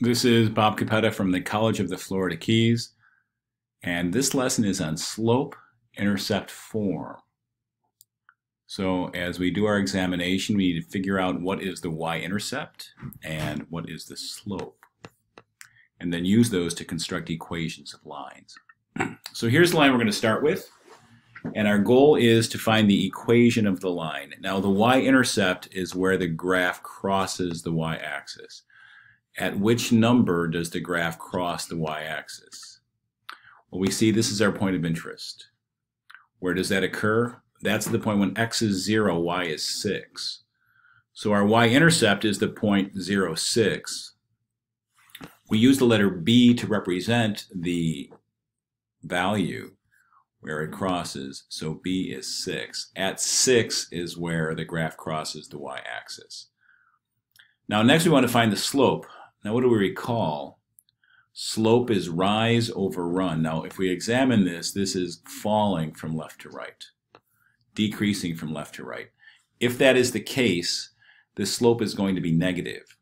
This is Bob Capetta from the College of the Florida Keys, and this lesson is on slope-intercept form. So as we do our examination, we need to figure out what is the y-intercept and what is the slope, and then use those to construct equations of lines. So here's the line we're going to start with, and our goal is to find the equation of the line. Now the y-intercept is where the graph crosses the y-axis. At which number does the graph cross the y-axis? Well, we see this is our point of interest. Where does that occur? That's the point when x is 0, y is 6. So our y-intercept is the point 0, 6. We use the letter b to represent the value where it crosses. So b is 6. At 6 is where the graph crosses the y-axis. Now next we want to find the slope. Now what do we recall? Slope is rise over run. Now if we examine this, this is falling from left to right, decreasing from left to right. If that is the case, the slope is going to be negative.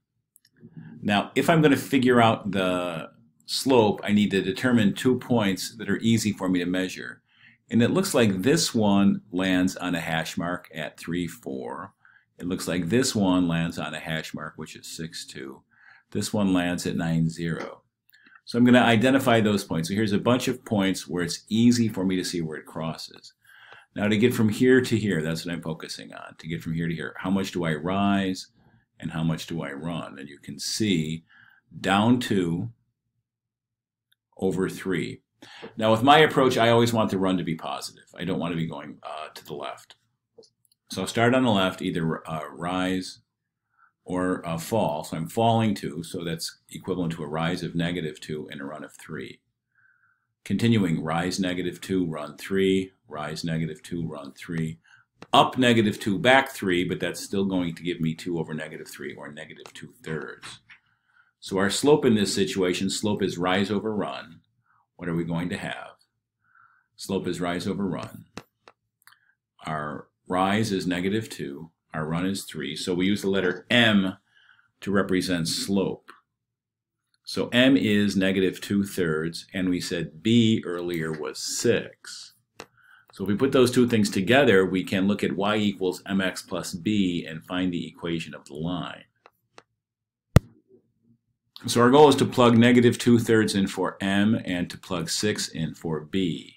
Now if I'm going to figure out the slope, I need to determine 2 points that are easy for me to measure. And it looks like this one lands on a hash mark at 3, 4. It looks like this one lands on a hash mark, which is 6, 2. This one lands at 9, 0. So I'm going to identify those points. So here's a bunch of points where it's easy for me to see where it crosses. Now to get from here to here, that's what I'm focusing on. To get from here to here, how much do I rise and how much do I run? And you can see down 2 over 3. Now with my approach, I always want the run to be positive. I don't want to be going to the left. So I'll start on the left, either rise or fall. So I'm falling 2, so that's equivalent to a rise of -2 and a run of 3. Continuing, rise -2, run 3, rise -2, run 3, up -2, back 3, but that's still going to give me 2 over -3, or -2/3. So our slope in this situation, slope is rise over run. What are we going to have? Slope is rise over run. Our rise is -2. Our run is 3. So we use the letter m to represent slope. So m is -2/3, and we said b earlier was 6. So if we put those two things together, we can look at y equals mx plus b and find the equation of the line. So our goal is to plug -2/3 in for m and to plug 6 in for b.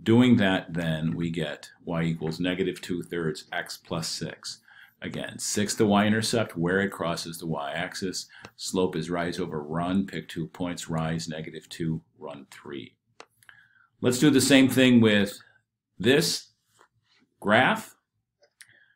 Doing that, then we get y equals -2/3 x plus 6. Again, 6 the y-intercept where it crosses the y-axis. Slope is rise over run. Pick 2 points. Rise -2, run 3. Let's do the same thing with this graph.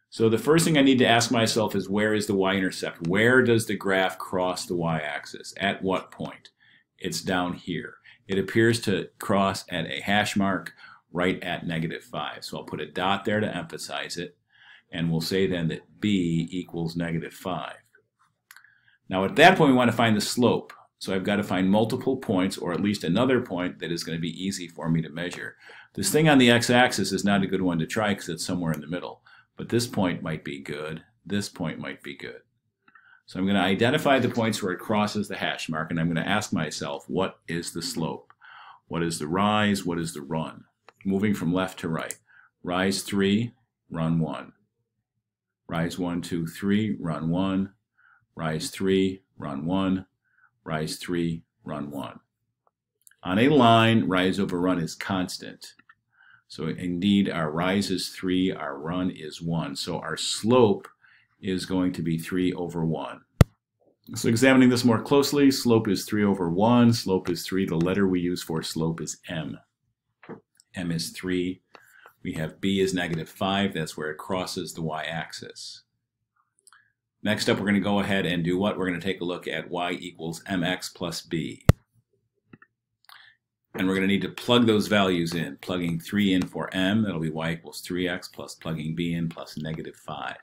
So the first thing I need to ask myself is, where is the y-intercept? Where does the graph cross the y-axis? At what point? It's down here. It appears to cross at a hash mark right at -5. So I'll put a dot there to emphasize it, and we'll say then that b equals -5. Now at that point we want to find the slope. So I've got to find multiple points, or at least another point that is going to be easy for me to measure. This thing on the x-axis is not a good one to try because it's somewhere in the middle. But this point might be good. This point might be good. So I'm going to identify the points where it crosses the hash mark, and I'm going to ask myself, what is the slope? What is the rise? What is the run? Moving from left to right. Rise 3, run 1. Rise 1, 2, 3, run 1. Rise 3, run 1. Rise 3, run 1. On a line, rise over run is constant. So indeed, our rise is 3, our run is 1. So our slope is going to be 3 over 1. So examining this more closely, slope is 3 over 1, slope is 3. The letter we use for slope is m. M is 3. We have b is -5. That's where it crosses the y-axis. Next up, we're going to go ahead and do what? We're going to take a look at y equals mx plus b. And we're going to need to plug those values in. Plugging 3 in for m, that'll be y equals 3x, plus plugging b in plus -5.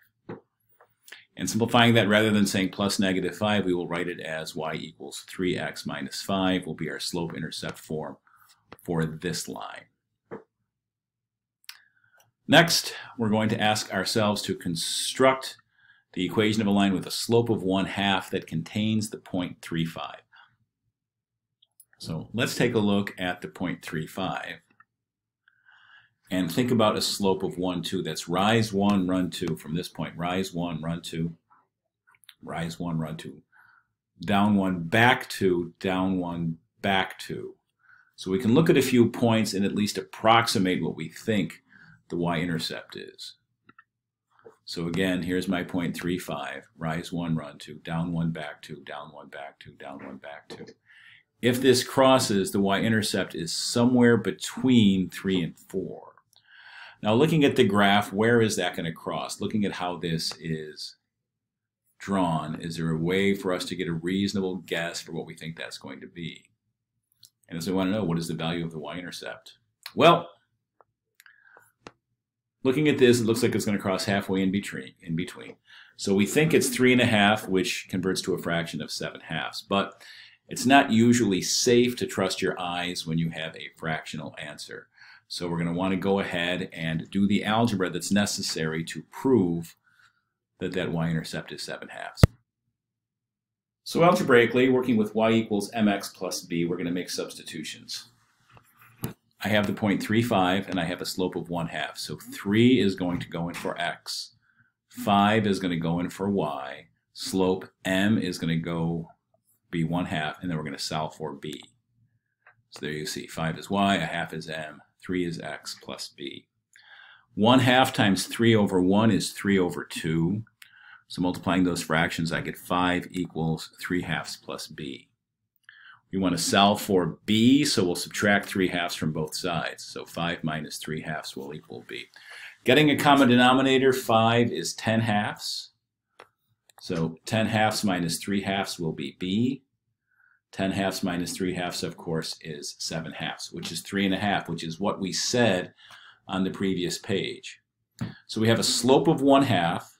And simplifying that, rather than saying plus -5, we will write it as y equals 3x minus 5 will be our slope-intercept form for this line. Next, we're going to ask ourselves to construct the equation of a line with a slope of 1/2 that contains the point 3,5. So let's take a look at the point 3,5 and think about a slope of 1, 2. That's rise 1, run 2 from this point. Rise 1, run 2, rise 1, run 2. Down 1, back 2, down 1, back 2. So we can look at a few points and at least approximate what we think the y-intercept is. So again, here's my point 3,5. Rise 1, run 2, down 1, back 2, down 1, back 2, down 1, back 2. If this crosses, the y-intercept is somewhere between 3 and 4. Now looking at the graph, where is that going to cross? Looking at how this is drawn, is there a way for us to get a reasonable guess for what we think that's going to be? And so we want to know, what is the value of the y-intercept? Well, looking at this, it looks like it's going to cross halfway in between. So we think it's 3.5, which converts to a fraction of 7/2. But it's not usually safe to trust your eyes when you have a fractional answer. So we're going to want to go ahead and do the algebra that's necessary to prove that that y-intercept is 7/2. So algebraically, working with y equals mx plus b, we're going to make substitutions. I have the point 3,5 and I have a slope of 1/2. So 3 is going to go in for x. 5 is going to go in for y. Slope m is going to go be 1/2, and then we're going to solve for b. So there you see, 5 is y, 1/2 is m, 3 is x plus b. 1/2 times 3 over 1 is 3 over 2. So multiplying those fractions, I get 5 equals 3/2 plus b. We want to solve for b, so we'll subtract 3/2 from both sides. So 5 minus 3/2 will equal b. Getting a common denominator, 5 is 10/2. So 10/2 minus 3/2 will be b. 10/2 minus 3/2, of course, is 7/2, which is 3.5, which is what we said on the previous page. So we have a slope of 1/2,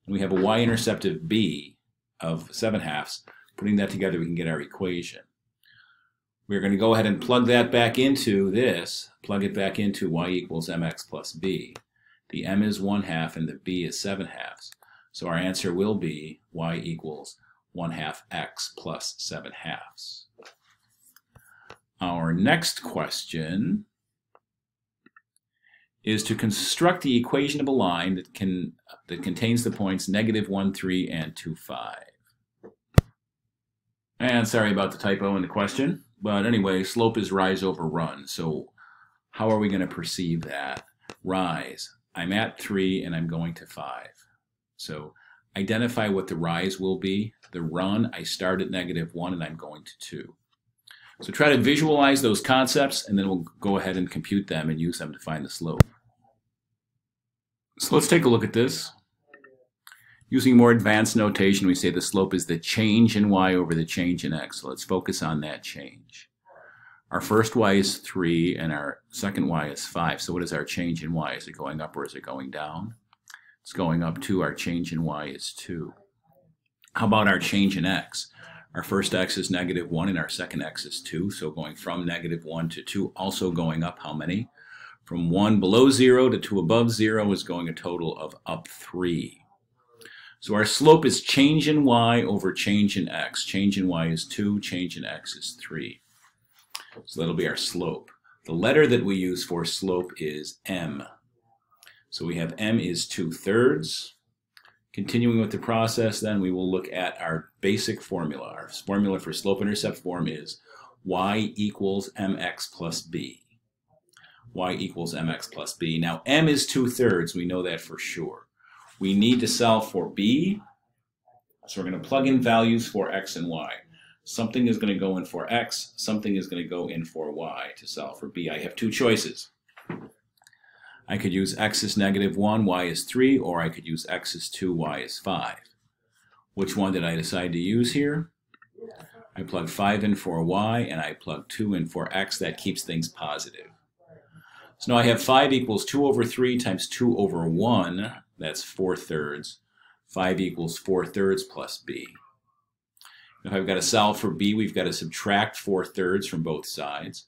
and we have a y-intercept of b of 7/2. Putting that together, we can get our equation. We're going to go ahead and plug that back into this, plug it back into y equals mx plus b. The m is 1/2 and the b is 7/2. So our answer will be y equals 1/2 x plus 7/2. Our next question is to construct the equation of a line that contains the points -1, 3, and 2, 5. And sorry about the typo in the question, but anyway, slope is rise over run. So how are we going to perceive that? Rise. I'm at 3 and I'm going to 5. So identify what the rise will be. The run, I start at -1 and I'm going to 2. So try to visualize those concepts, and then we'll go ahead and compute them and use them to find the slope. So let's take a look at this. Using more advanced notation, we say the slope is the change in y over the change in x. So let's focus on that change. Our first y is 3 and our second y is 5. So what is our change in y? Is it going up or is it going down? It's going up 2. Our change in y is 2. How about our change in x? Our first x is -1 and our second x is 2. So going from -1 to 2, also going up how many? From 1 below 0 to 2 above 0 is going a total of up 3. So our slope is change in y over change in x. Change in y is 2, change in x is 3. So that'll be our slope. The letter that we use for slope is m. So we have m is 2/3. Continuing with the process, then we will look at our basic formula. Our formula for slope-intercept form is y equals mx plus b. Y equals mx plus b. Now m is 2/3. We know that for sure. We need to solve for b, so we're going to plug in values for x and y. Something is going to go in for x, something is going to go in for y to solve for b. I have two choices. I could use x is -1, y is 3, or I could use x is 2, y is 5. Which one did I decide to use here? I plug 5 in for y, and I plug 2 in for x. That keeps things positive. So now I have 5 equals 2 over 3 times 2 over 1. That's 4/3. 5 equals 4/3 plus b. If I've got to solve for b, we've got to subtract 4/3 from both sides.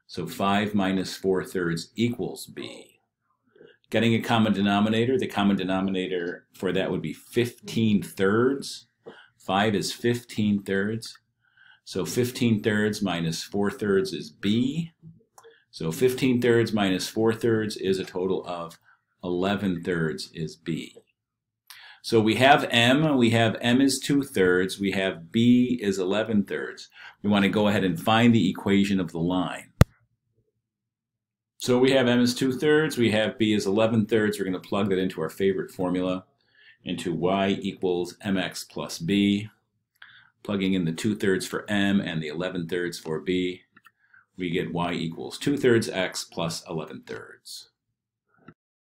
So 5 minus 4/3 equals b. Getting a common denominator, the common denominator for that would be 15 thirds. 5 is 15 thirds. So 15 thirds minus 4 thirds is b. So 15 thirds minus 4 thirds is a total of 11 thirds is b. So we have m is 2 thirds, we have b is 11 thirds. We want to go ahead and find the equation of the line. So we have m is 2 thirds, we have b is 11 thirds. We're going to plug that into our favorite formula, into y equals mx plus b. Plugging in the 2 thirds for m and the 11 thirds for b, we get y equals 2 thirds x plus 11 thirds.